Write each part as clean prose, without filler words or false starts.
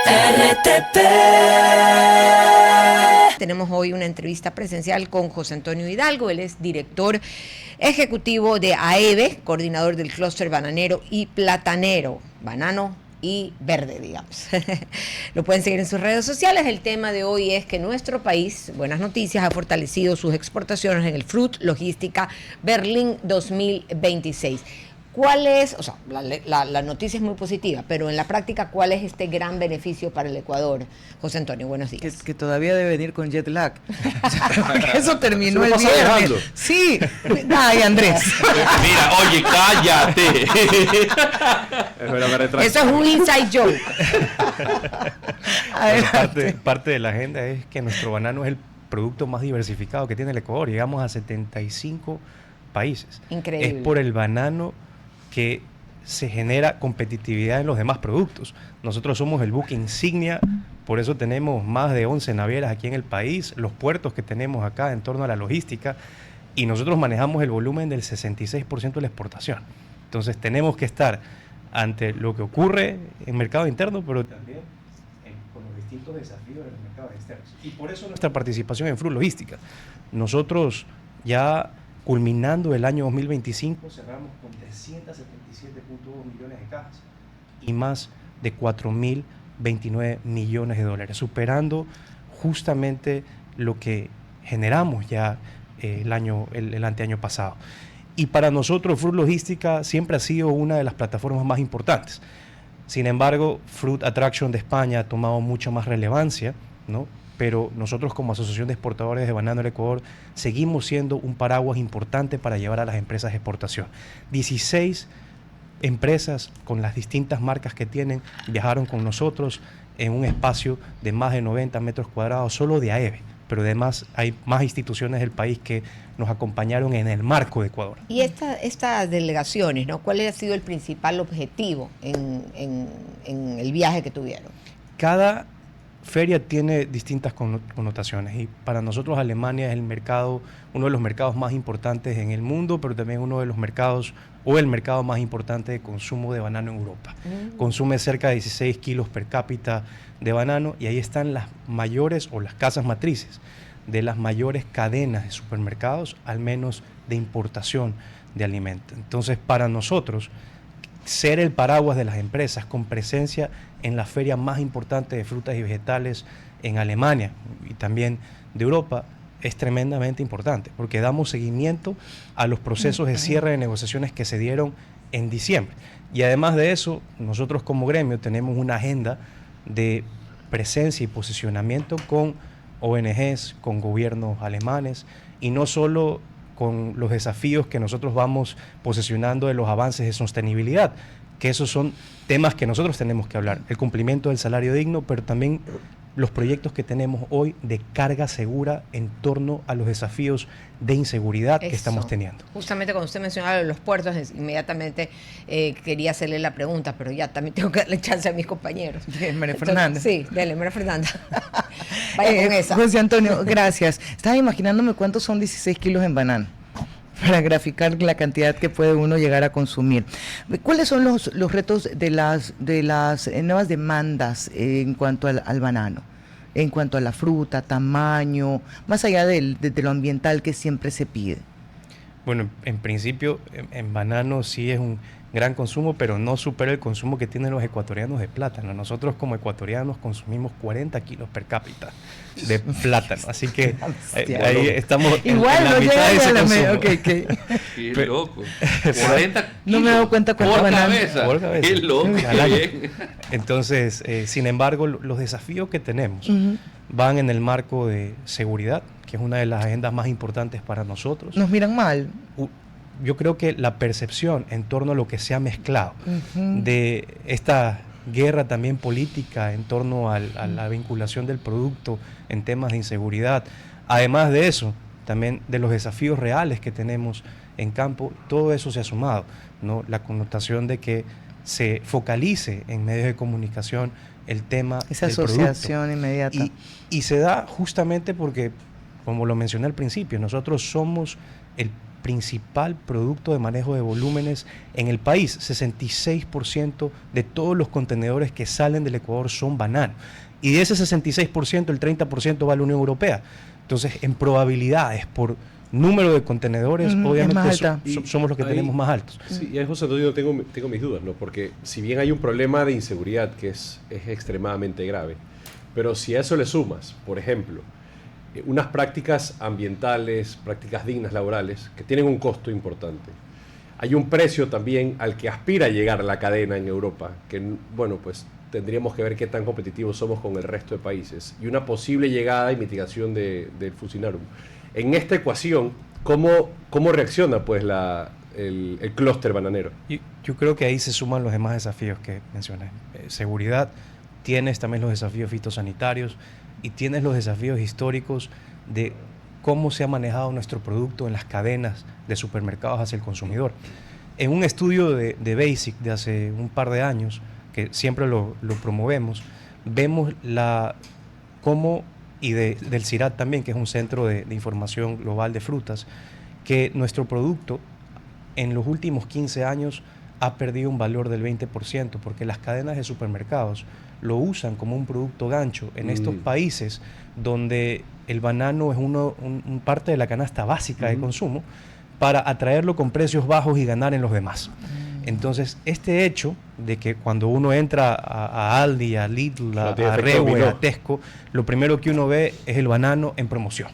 RTP. Tenemos hoy una entrevista presencial con José Antonio Hidalgo. Él es director ejecutivo de AEVE, coordinador del clúster bananero y platanero, banano y verde, digamos. Lo pueden seguir en sus redes sociales. El tema de hoy es que nuestro país, buenas noticias, ha fortalecido sus exportaciones en el Fruit Logística Berlín 2026. ¿Cuál es, o sea, la noticia es muy positiva, pero en la práctica, cuál es este gran beneficio para el Ecuador? José Antonio, buenos días. Que todavía debe venir con jet lag. Eso terminó el viernes. Dejando. Sí. Ay, Andrés. Mira, oye, cállate. Eso es un inside joke. Bueno, parte de la agenda es que nuestro banano es el producto más diversificado que tiene el Ecuador. Llegamos a 75 países. Increíble. Es por el banano que se genera competitividad en los demás productos. Nosotros somos el buque insignia, por eso tenemos más de 11 navieras aquí en el país, los puertos que tenemos acá en torno a la logística, y nosotros manejamos el volumen del 66% de la exportación. Entonces tenemos que estar ante lo que ocurre en el mercado interno, pero también con los distintos desafíos de los mercados externos. Y por eso nuestra participación en Fruit Logística. Nosotros ya culminando el año 2025, cerramos con 377.2 millones de cajas y más de 4.029 millones de dólares, superando justamente lo que generamos ya el anteaño pasado. Y para nosotros Fruit Logística siempre ha sido una de las plataformas más importantes. Sin embargo, Fruit Attraction de España ha tomado mucha más relevancia, ¿no? Pero nosotros como Asociación de Exportadores de Banano del Ecuador seguimos siendo un paraguas importante para llevar a las empresas de exportación. 16 empresas con las distintas marcas que tienen viajaron con nosotros en un espacio de más de 90 metros cuadrados solo de AEVE, pero además hay más instituciones del país que nos acompañaron en el marco de Ecuador. Y estas delegaciones, ¿no? ¿Cuál ha sido el principal objetivo en el viaje que tuvieron? Cada feria tiene distintas connotaciones y para nosotros Alemania es el mercado, uno de los mercados más importantes en el mundo, pero también uno de los mercados o el mercado más importante de consumo de banano en Europa. Consume cerca de 16 kilos per cápita de banano y ahí están las mayores o las casas matrices de las mayores cadenas de supermercados, al menos de importación de alimentos. Entonces, para nosotros, ser el paraguas de las empresas con presencia en la feria más importante de frutas y vegetales en Alemania y también de Europa es tremendamente importante porque damos seguimiento a los procesos de cierre de negociaciones que se dieron en diciembre. Y además de eso, nosotros como gremio tenemos una agenda de presencia y posicionamiento con ONGs, con gobiernos alemanes y no solo con los desafíos que nosotros vamos posicionando de los avances de sostenibilidad, que esos son temas que nosotros tenemos que hablar, el cumplimiento del salario digno, pero también los proyectos que tenemos hoy de carga segura en torno a los desafíos de inseguridad que estamos teniendo. Justamente cuando usted mencionaba los puertos, inmediatamente quería hacerle la pregunta, pero ya también tengo que darle chance a mis compañeros. María Fernanda. Sí, dale, María Fernanda. Vaya con esa. José Antonio, gracias. Estaba imaginándome cuántos son 16 kilos en banano para graficar la cantidad que puede uno llegar a consumir. ¿Cuáles son los retos de las nuevas demandas en cuanto al banano? En cuanto a la fruta, tamaño, más allá de lo ambiental que siempre se pide. Bueno, en principio, en banano sí es un gran consumo, pero no supera el consumo que tienen los ecuatorianos de plátano. Nosotros como ecuatorianos consumimos 40 kilos per cápita de plátano, así que ahí estamos igual en la no mitad de ese llega consumo. Qué loco. 40 kilos. No me he dado cuenta cuánto banano. Por cabeza. Qué loco. Entonces, sin embargo, los desafíos que tenemos van en el marco de seguridad, que es una de las agendas más importantes para nosotros. Nos miran mal. Yo creo que la percepción en torno a lo que se ha mezclado de esta guerra también política en torno a la vinculación del producto en temas de inseguridad, además de eso, también de los desafíos reales que tenemos en campo, todo eso se ha sumado, ¿no? La connotación de que se focalice en medios de comunicación el tema esa del asociación producto. inmediata. Y se da justamente porque, como lo mencioné al principio, nosotros somos el principal producto de manejo de volúmenes en el país. 66% de todos los contenedores que salen del Ecuador son banano. Y de ese 66%, el 30% va a la Unión Europea. Entonces, en probabilidades, por número de contenedores, obviamente somos los que tenemos más altos. Sí, y ahí, José Antonio, tengo mis dudas, ¿no? Porque si bien hay un problema de inseguridad que es extremadamente grave, pero si a eso le sumas, por ejemplo, unas prácticas ambientales, prácticas dignas laborales, que tienen un costo importante, hay un precio también al que aspira a llegar la cadena en Europa, que, bueno, pues tendríamos que ver qué tan competitivos somos con el resto de países, y una posible llegada y mitigación del Fucinarum. En esta ecuación, ¿cómo reacciona pues el clúster bananero? Yo creo que ahí se suman los demás desafíos que mencioné. Seguridad, tienes también los desafíos fitosanitarios y tienes los desafíos históricos de cómo se ha manejado nuestro producto en las cadenas de supermercados hacia el consumidor. En un estudio de Basic de hace un par de años, que siempre lo promovemos, vemos cómo, y del CIRAD también, que es un centro de información global de frutas, que nuestro producto en los últimos 15 años ha perdido un valor del 20%, porque las cadenas de supermercados lo usan como un producto gancho en estos países donde el banano es un parte de la canasta básica de consumo, para atraerlo con precios bajos y ganar en los demás. Entonces, este hecho de que cuando uno entra a Aldi, a Lidl, a Rewe, a Tesco, lo primero que uno ve es el banano en promoción,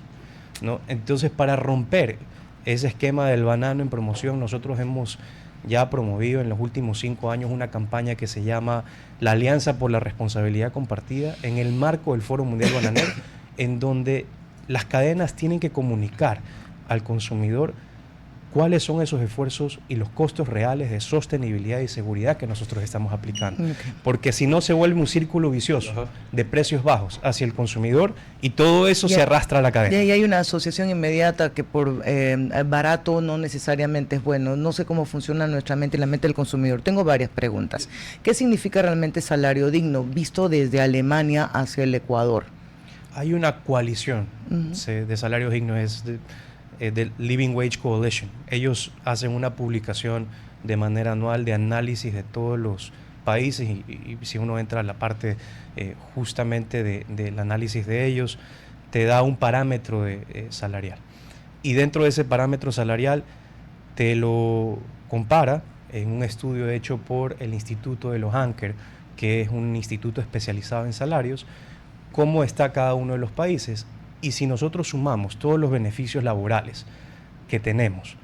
¿no? Entonces, para romper ese esquema del banano en promoción, nosotros hemos ya promovido en los últimos 5 años una campaña que se llama la Alianza por la Responsabilidad Compartida, en el marco del Foro Mundial Bananero, en donde las cadenas tienen que comunicar al consumidor cuáles son esos esfuerzos y los costos reales de sostenibilidad y seguridad que nosotros estamos aplicando. Porque si no, se vuelve un círculo vicioso de precios bajos hacia el consumidor, y todo eso se arrastra a la cadena. Y hay una asociación inmediata que por barato no necesariamente es bueno. No sé cómo funciona nuestra mente y la mente del consumidor. Tengo varias preguntas. ¿Qué significa realmente salario digno visto desde Alemania hacia el Ecuador? Hay una coalición de salarios dignos, del Living Wage Coalition. Ellos hacen una publicación de manera anual de análisis de todos los países, y si uno entra a la parte justamente del análisis de ellos, te da un parámetro salarial. Y dentro de ese parámetro salarial te lo compara en un estudio hecho por el Instituto de los Anker, que es un instituto especializado en salarios, cómo está cada uno de los países. Y si nosotros sumamos todos los beneficios laborales que tenemos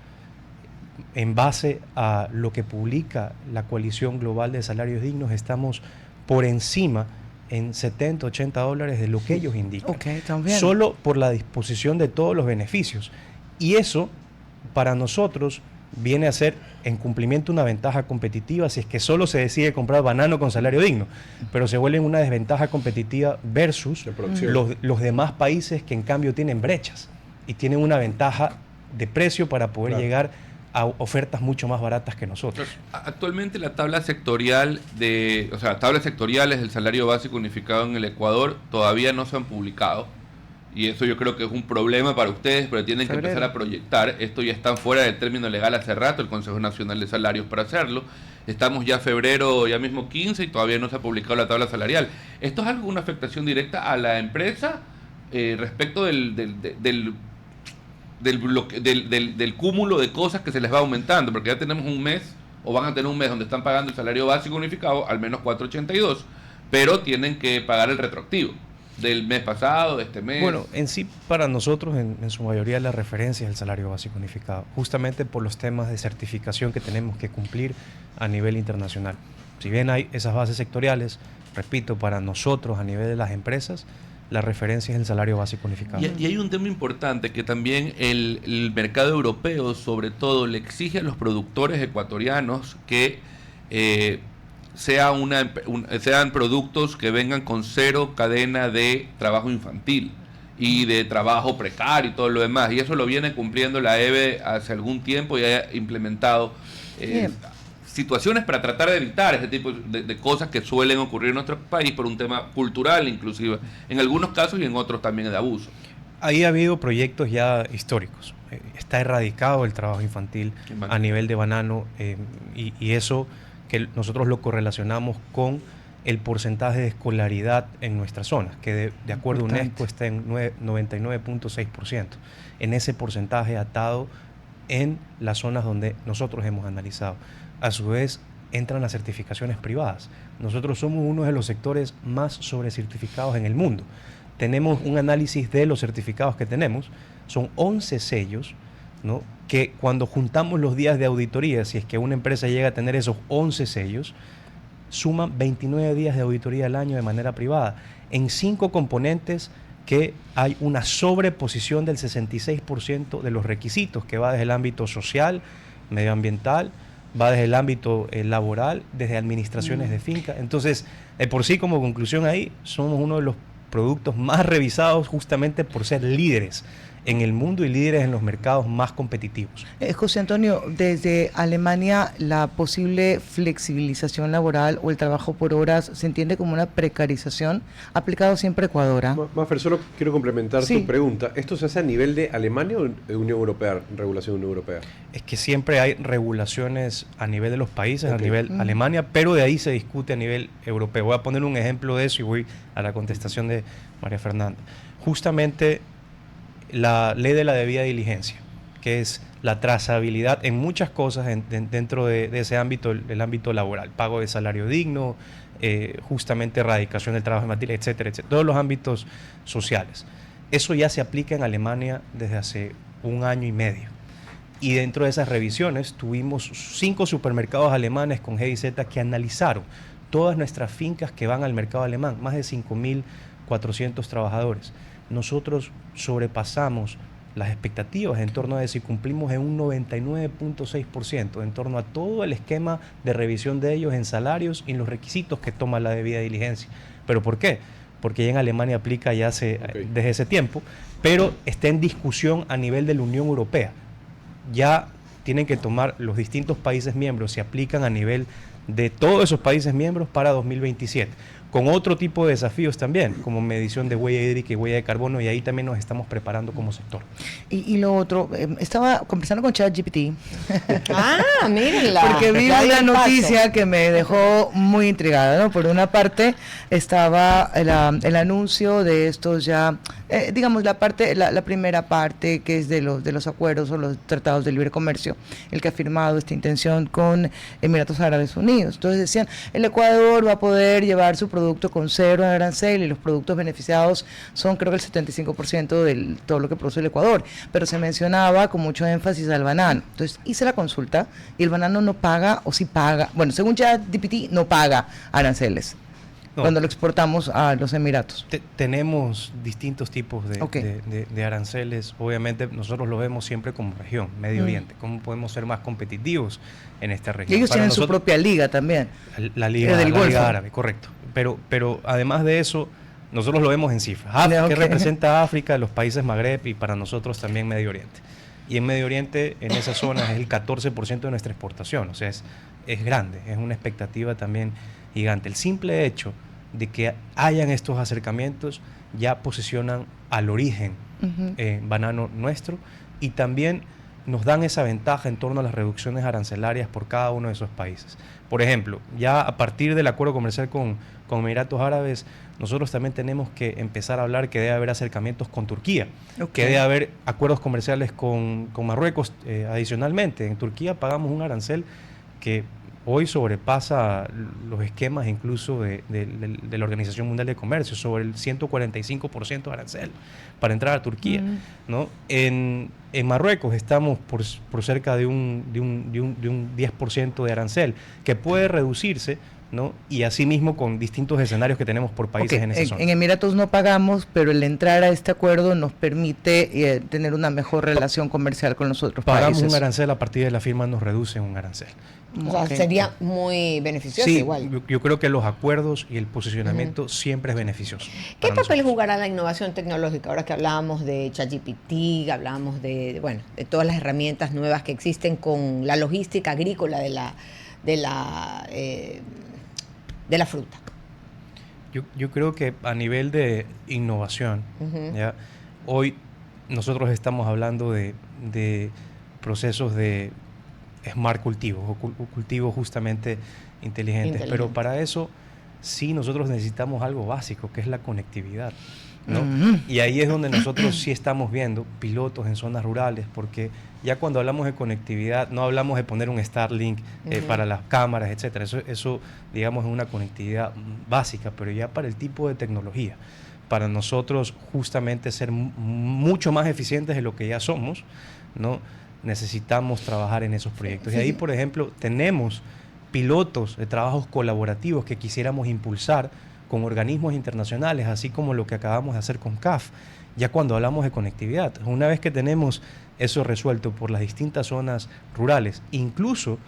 en base a lo que publica la Coalición Global de Salarios Dignos, estamos por encima en $70, $80 de lo que ellos indican. También. Solo por la disposición de todos los beneficios. Y eso, para nosotros, viene a ser en cumplimiento una ventaja competitiva si es que solo se decide comprar banano con salario digno, pero se vuelve una desventaja competitiva versus los demás países que en cambio tienen brechas y tienen una ventaja de precio para poder llegar a ofertas mucho más baratas que nosotros. Actualmente la tabla sectorial tablas sectoriales del salario básico unificado en el Ecuador todavía no se han publicado. Y eso yo creo que es un problema para ustedes, pero tienen que empezar a proyectar. Esto ya está fuera del término legal hace rato, el Consejo Nacional de Salarios para hacerlo. Estamos ya febrero, ya mismo 15, y todavía no se ha publicado la tabla salarial. ¿Esto es una afectación directa a la empresa respecto del cúmulo de cosas que se les va aumentando? Porque ya tenemos un mes, o van a tener un mes donde están pagando el salario básico unificado, al menos 4.82, pero tienen que pagar el retroactivo del mes pasado, de este mes. Bueno, en sí, para nosotros, en su mayoría, la referencia es el salario básico unificado, justamente por los temas de certificación que tenemos que cumplir a nivel internacional. Si bien hay esas bases sectoriales, repito, para nosotros, a nivel de las empresas, la referencia es el salario básico unificado. Y hay un tema importante que también el mercado europeo, sobre todo, le exige a los productores ecuatorianos que sean productos que vengan con cero cadena de trabajo infantil y de trabajo precario y todo lo demás. Y eso lo viene cumpliendo la EBE hace algún tiempo y ha implementado situaciones para tratar de evitar ese tipo de cosas que suelen ocurrir en nuestro país por un tema cultural inclusive, en algunos casos, y en otros también de abuso. Ahí ha habido proyectos ya históricos. Está erradicado el trabajo infantil a nivel de banano y eso que nosotros lo correlacionamos con el porcentaje de escolaridad en nuestras zonas, que de acuerdo a UNESCO está en 99.6%. En ese porcentaje atado en las zonas donde nosotros hemos analizado. A su vez, entran las certificaciones privadas. Nosotros somos uno de los sectores más sobrecertificados en el mundo. Tenemos un análisis de los certificados que tenemos, son 11 sellos, ¿no? Que cuando juntamos los días de auditoría, si es que una empresa llega a tener esos 11 sellos, suman 29 días de auditoría al año de manera privada. En 5 componentes que hay una sobreposición del 66% de los requisitos, que va desde el ámbito social, medioambiental, va desde el ámbito laboral, desde administraciones de finca. Entonces, por sí, como conclusión ahí, somos uno de los productos más revisados justamente por ser líderes en el mundo y líderes en los mercados más competitivos. José Antonio, desde Alemania la posible flexibilización laboral o el trabajo por horas se entiende como una precarización, aplicado siempre a Ecuador. Mafer, solo quiero complementar tu pregunta. ¿Esto se hace a nivel de Alemania o de Unión Europea, regulación de Unión Europea? Es que siempre hay regulaciones a nivel de los países, a nivel Alemania, pero de ahí se discute a nivel europeo. Voy a poner un ejemplo de eso y voy a la contestación de María Fernanda. Justamente la ley de la debida diligencia, que es la trazabilidad en muchas cosas dentro de ese ámbito, el ámbito laboral, pago de salario digno, justamente erradicación del trabajo infantil, etcétera, etcétera, todos los ámbitos sociales. Eso ya se aplica en Alemania desde hace 1 año y medio. Y dentro de esas revisiones tuvimos 5 supermercados alemanes con GIZ que analizaron todas nuestras fincas que van al mercado alemán, más de 5.400 trabajadores. Nosotros sobrepasamos las expectativas en torno a si cumplimos en un 99.6%, en torno a todo el esquema de revisión de ellos en salarios y en los requisitos que toma la debida diligencia. ¿Pero por qué? Porque ya en Alemania aplica ya desde ese tiempo, pero está en discusión a nivel de la Unión Europea. Ya tienen que tomar los distintos países miembros, se aplican a nivel de todos esos países miembros para 2027. Con otro tipo de desafíos también, como medición de huella hídrica y huella de carbono, y ahí también nos estamos preparando como sector. Y lo otro, estaba conversando con ChatGPT. Mírenla. Porque vi una noticia que me dejó muy intrigada, ¿no? Por una parte estaba el anuncio de estos ya, digamos la primera parte que es de los acuerdos o los tratados de libre comercio, el que ha firmado esta intención con Emiratos Árabes Unidos. Entonces decían, el Ecuador va a poder llevar su producto con 0 arancel y los productos beneficiados son creo que el 75% de todo lo que produce el Ecuador, pero se mencionaba con mucho énfasis al banano. Entonces hice la consulta y el banano no paga, o sí paga, bueno, según ChatGPT no paga aranceles cuando lo exportamos a los Emiratos. Tenemos distintos tipos de aranceles. Obviamente nosotros lo vemos siempre como región, Medio Oriente, cómo podemos ser más competitivos en esta región. Y ellos tienen su propia liga también. La Liga Árabe, correcto. Pero además de eso, nosotros lo vemos en cifras. ¿Qué representa África, los países Magreb y para nosotros también Medio Oriente? Y en Medio Oriente, en esa zona, es el 14% de nuestra exportación. O sea, es grande, es una expectativa también gigante. El simple hecho de que hayan estos acercamientos ya posicionan al origen banano nuestro y también nos dan esa ventaja en torno a las reducciones arancelarias por cada uno de esos países. Por ejemplo, ya a partir del acuerdo comercial con Emiratos Árabes, nosotros también tenemos que empezar a hablar que debe haber acercamientos con Turquía, que debe haber acuerdos comerciales con Marruecos adicionalmente. En Turquía pagamos un arancel que hoy sobrepasa los esquemas incluso de la Organización Mundial de Comercio, sobre el 145% de arancel para entrar a Turquía, ¿no? En Marruecos estamos por cerca de un 10% de arancel, que puede reducirse, ¿no? Y asimismo con distintos escenarios que tenemos por países en esa zona. En Emiratos no pagamos, pero el entrar a este acuerdo nos permite tener una mejor relación comercial con los otros países. Pagamos un arancel, a partir de la firma nos reducen un arancel. O sea, sería muy beneficioso igual. Yo creo que los acuerdos y el posicionamiento siempre es beneficioso. ¿Qué papel jugará la innovación tecnológica? Ahora que hablábamos de ChatGPT, hablábamos de todas las herramientas nuevas que existen con la logística agrícola de la fruta. Yo creo que a nivel de innovación, ¿ya? Hoy nosotros estamos hablando de procesos de smart cultivos o cultivos justamente inteligentes. Pero para eso sí nosotros necesitamos algo básico, que es la conectividad, ¿no? Y ahí es donde nosotros sí estamos viendo pilotos en zonas rurales, porque ya cuando hablamos de conectividad no hablamos de poner un Starlink para las cámaras, etcétera. Eso digamos es una conectividad básica, pero ya para el tipo de tecnología, para nosotros justamente ser mucho más eficientes de lo que ya somos, ¿no? Necesitamos trabajar en esos proyectos. Y ahí, por ejemplo, tenemos pilotos de trabajos colaborativos que quisiéramos impulsar con organismos internacionales, así como lo que acabamos de hacer con CAF, ya cuando hablamos de conectividad. Una vez que tenemos eso resuelto por las distintas zonas rurales, incluso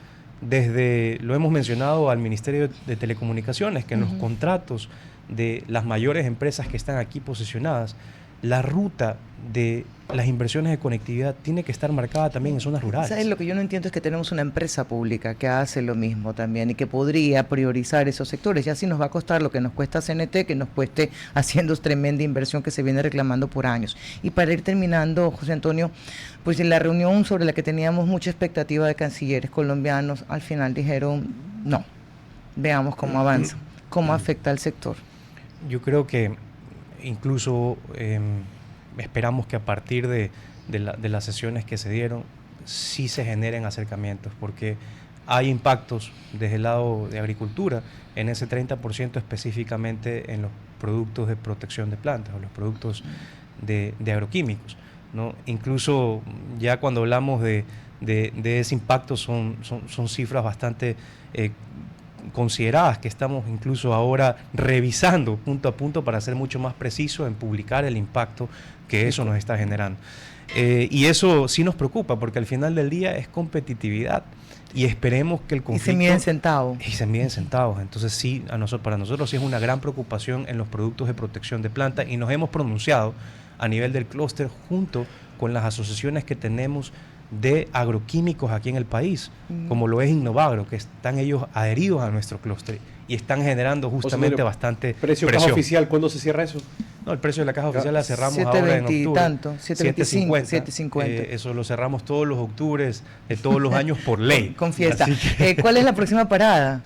desde, lo hemos mencionado al Ministerio de Telecomunicaciones, que en los contratos de las mayores empresas que están aquí posicionadas, la ruta de las inversiones de conectividad tiene que estar marcada también en zonas rurales. ¿Sabes? Lo que yo no entiendo es que tenemos una empresa pública que hace lo mismo también y que podría priorizar esos sectores. Ya si nos va a costar lo que nos cuesta CNT, que nos cueste haciendo tremenda inversión que se viene reclamando por años. Y para ir terminando, José Antonio, pues en la reunión sobre la que teníamos mucha expectativa de cancilleres colombianos, al final dijeron no, veamos cómo avanza, cómo afecta al sector. Yo creo que incluso esperamos que a partir de las sesiones que se dieron sí se generen acercamientos, porque hay impactos desde el lado de agricultura en ese 30% específicamente en los productos de protección de plantas o los productos de agroquímicos, ¿no? Incluso ya cuando hablamos de ese impacto son cifras bastante consideradas, que estamos incluso ahora revisando punto a punto para ser mucho más preciso en publicar el impacto que eso nos está generando. Y eso sí nos preocupa, porque al final del día es competitividad y esperemos que el conflicto... Y se miden centavos. Y se miden centavos. Entonces sí, para nosotros sí es una gran preocupación en los productos de protección de plantas, y nos hemos pronunciado a nivel del clúster junto con las asociaciones que tenemos de agroquímicos aquí en el país, como lo es Innovagro, que están ellos adheridos a nuestro clúster y están generando justamente bastante ¿Precio presión. caja oficial? ¿Cuándo se cierra eso? No, el precio de la caja oficial la cerramos ahora en octubre. Tanto, 7.50. Eso lo cerramos todos los octubres de todos los años por ley. Con fiesta. ¿Cuál es la próxima parada?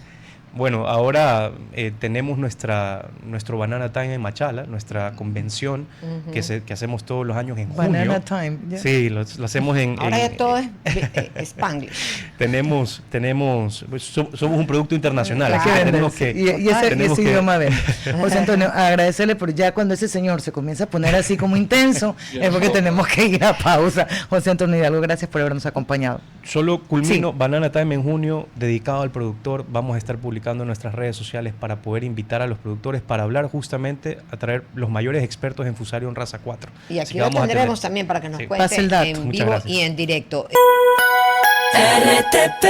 Bueno, ahora tenemos nuestro Banana Time en Machala, nuestra convención que hacemos todos los años en junio. Banana Time. Yeah. Sí, lo hacemos en... Ahora ya todo es Spanglish. Somos un producto internacional. Claro. Así que tenemos que... Y ese idioma ven. José Antonio, agradecerle, pero ya cuando ese señor se comienza a poner así como intenso, es porque tenemos que ir a pausa. José Antonio Hidalgo, gracias por habernos acompañado. Solo culmino, Banana Time en junio, dedicado al productor. Vamos a estar publicando en nuestras redes sociales para poder invitar a los productores para hablar justamente, a traer los mayores expertos en Fusarium Raza 4. Y aquí lo tendremos también para que nos cuente el dato. en Muchas vivo gracias. y en directo. RTP